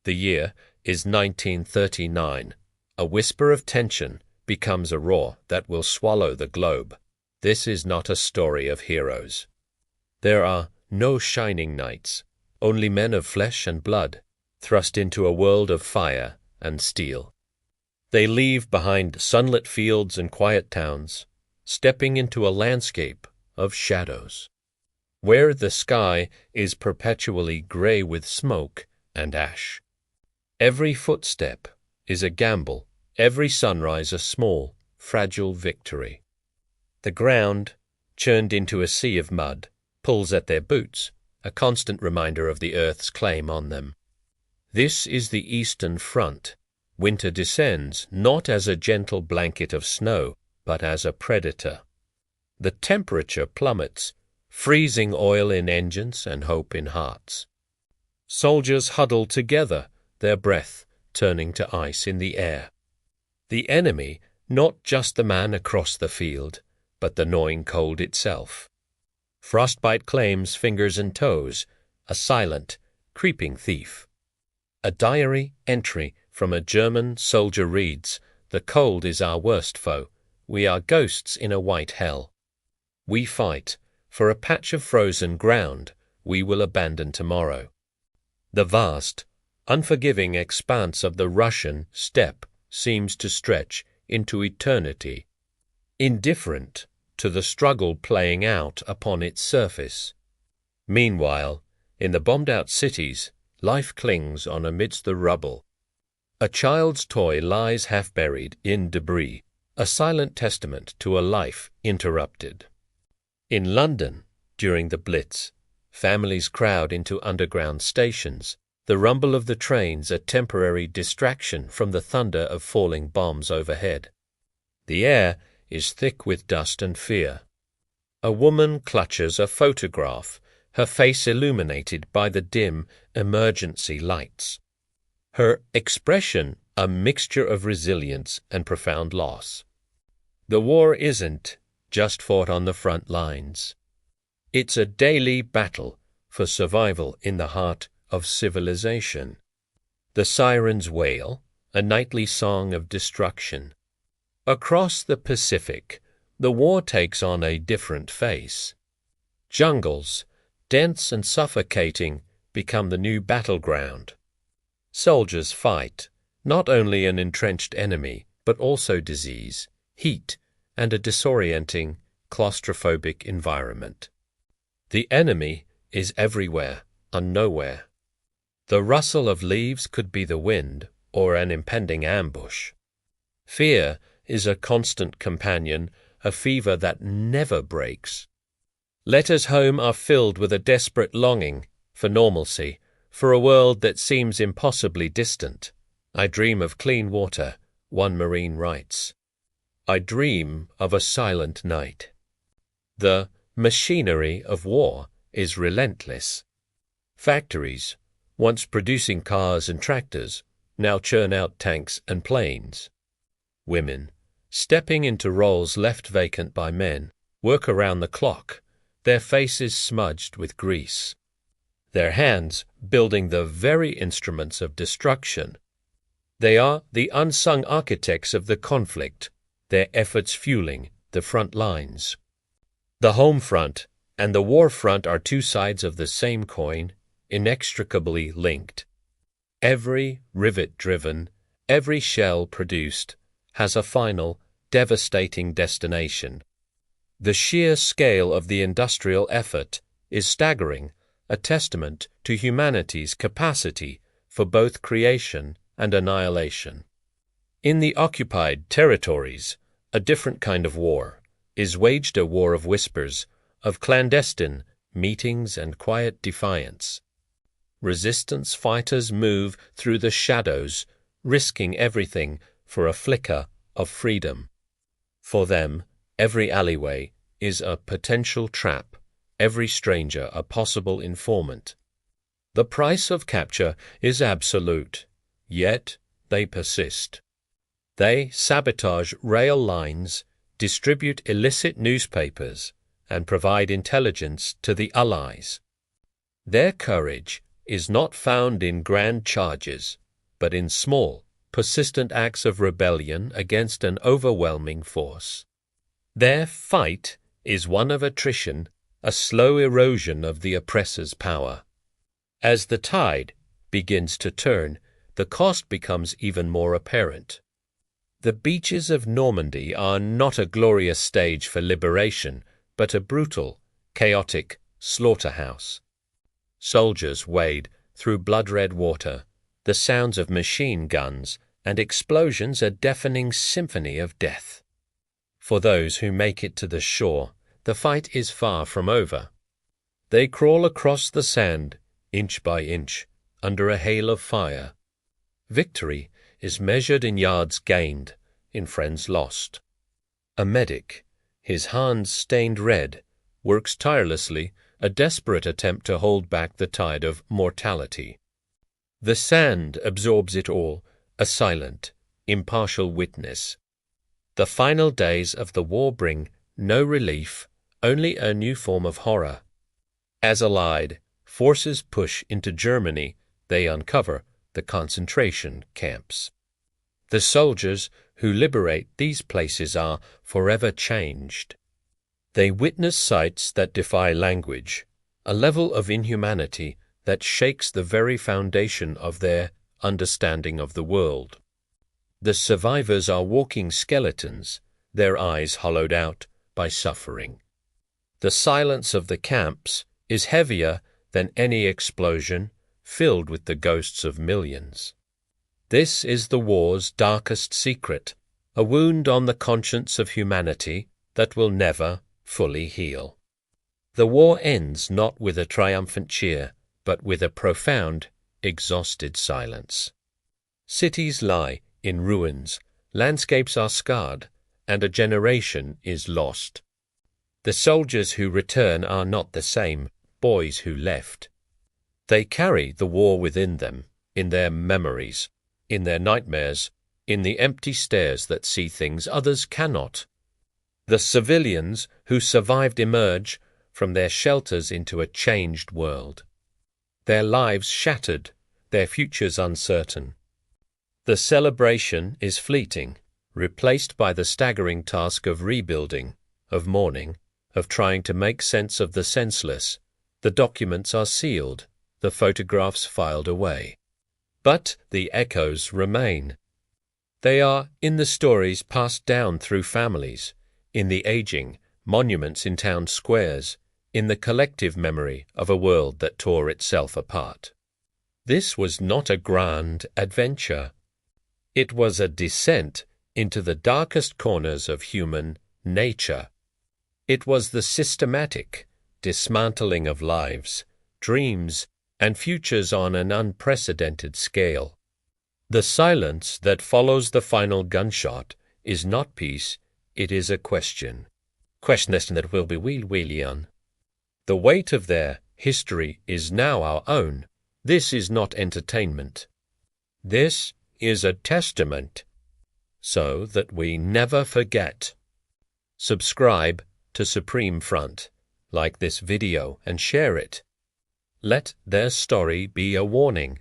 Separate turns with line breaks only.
The year is 1939. A whisper of tension becomes a roar that will swallow the globe. This is not a story of heroes. There are no shining knights, only men of flesh and blood, thrust into a world of fire and steel. They leave behind sunlit fields and quiet towns, stepping into a landscape of shadows, where the sky is perpetually gray with smoke and ash. Every footstep is a gamble, every sunrise a small, fragile victory. The ground, churned into a sea of mud, pulls at their boots, a constant reminder of the earth's claim on them. This is the Eastern Front. Winter descends not as a gentle blanket of snow, but as a predator. The temperature plummets, freezing oil in engines and hope in hearts. Soldiers huddle together, their breath turning to ice in the air. The enemy, not just the man across the field, but the gnawing cold itself. Frostbite claims fingers and toes, a silent, creeping thief. A diary entry from a German soldier reads, "The cold is our worst foe. We are ghosts in a white hell. We fight for a patch of frozen ground we will abandon tomorrow." The vast, unforgiving expanse of the Russian steppe seems to stretch into eternity, indifferent to the struggle playing out upon its surface. Meanwhile, in the bombed-out cities, life clings on amidst the rubble. A child's toy lies half-buried in debris, a silent testament to a life interrupted. In London, during the Blitz, families crowd into underground stations, the rumble of the trains a temporary distraction from the thunder of falling bombs overhead. The air is thick with dust and fear. A woman clutches a photograph, her face illuminated by the dim emergency lights. Her expression a mixture of resilience and profound loss. The war isn't just fought on the front lines. It's a daily battle for survival in the heart of civilization. The sirens wail, a nightly song of destruction. Across the Pacific, the war takes on a different face. Jungles, dense and suffocating, become the new battleground. Soldiers fight not only an entrenched enemy, but also disease, heat, and a disorienting, claustrophobic environment. The enemy is everywhere and nowhere. The rustle of leaves could be the wind or an impending ambush. Fear is a constant companion, a fever that never breaks. Letters home are filled with a desperate longing for normalcy, for a world that seems impossibly distant. "I dream of clean water," one Marine writes. "I dream of a silent night." The machinery of war is relentless. Factories, once producing cars and tractors, now churn out tanks and planes. Women, stepping into roles left vacant by men, work around the clock, their faces smudged with grease, their hands building the very instruments of destruction. They are the unsung architects of the conflict, their efforts fueling the front lines. The home front and the war front are two sides of the same coin, inextricably linked. Every rivet driven, every shell produced, has a final, devastating destination. The sheer scale of the industrial effort is staggering, a testament to humanity's capacity for both creation and annihilation. In the occupied territories, a different kind of war is waged, a war of whispers, of clandestine meetings and quiet defiance. Resistance fighters move through the shadows, risking everything for a flicker of freedom. For them, every alleyway is a potential trap, every stranger a possible informant. The price of capture is absolute, yet they persist. They sabotage rail lines, distribute illicit newspapers, and provide intelligence to the Allies. Their courage is not found in grand charges, but in small, persistent acts of rebellion against an overwhelming force. Their fight is one of attrition, a slow erosion of the oppressor's power. As the tide begins to turn, the cost becomes even more apparent. The beaches of Normandy are not a glorious stage for liberation, but a brutal, chaotic slaughterhouse. Soldiers wade through blood-red water, the sounds of machine guns and explosions a deafening symphony of death. For those who make it to the shore, the fight is far from over. They crawl across the sand, inch by inch, under a hail of fire. Victory is measured in yards gained, in friends lost. A medic, his hands stained red, works tirelessly, a desperate attempt to hold back the tide of mortality. The sand absorbs it all, a silent, impartial witness. The final days of the war bring no relief, only a new form of horror. As Allied forces push into Germany, they uncover the concentration camps. The soldiers who liberate these places are forever changed. They witness sights that defy language, a level of inhumanity that shakes the very foundation of their understanding of the world. The survivors are walking skeletons, their eyes hollowed out by suffering. The silence of the camps is heavier than any explosion, filled with the ghosts of millions. This is the war's darkest secret, a wound on the conscience of humanity that will never fully heal. The war ends not with a triumphant cheer, but with a profound, exhausted silence. Cities lie in ruins, landscapes are scarred, and a generation is lost. The soldiers who return are not the same boys who left. They carry the war within them, in their memories, in their nightmares, in the empty stares that see things others cannot. The civilians who survived emerge from their shelters into a changed world. Their lives shattered, their futures uncertain. The celebration is fleeting, replaced by the staggering task of rebuilding, of mourning, of trying to make sense of the senseless. The documents are sealed, the photographs filed away. But the echoes remain. They are in the stories passed down through families, in the aging monuments in town squares, in the collective memory of a world that tore itself apart. This was not a grand adventure. It was a descent into the darkest corners of human nature. It was the systematic dismantling of lives, dreams, and futures on an unprecedented scale. The silence that follows the final gunshot is not peace, it is a question. Question that will be wheelion. The weight of their history is now our own. This is not entertainment. This is a testament, so that we never forget. Subscribe to Supreme Front, like this video and share it. Let their story be a warning.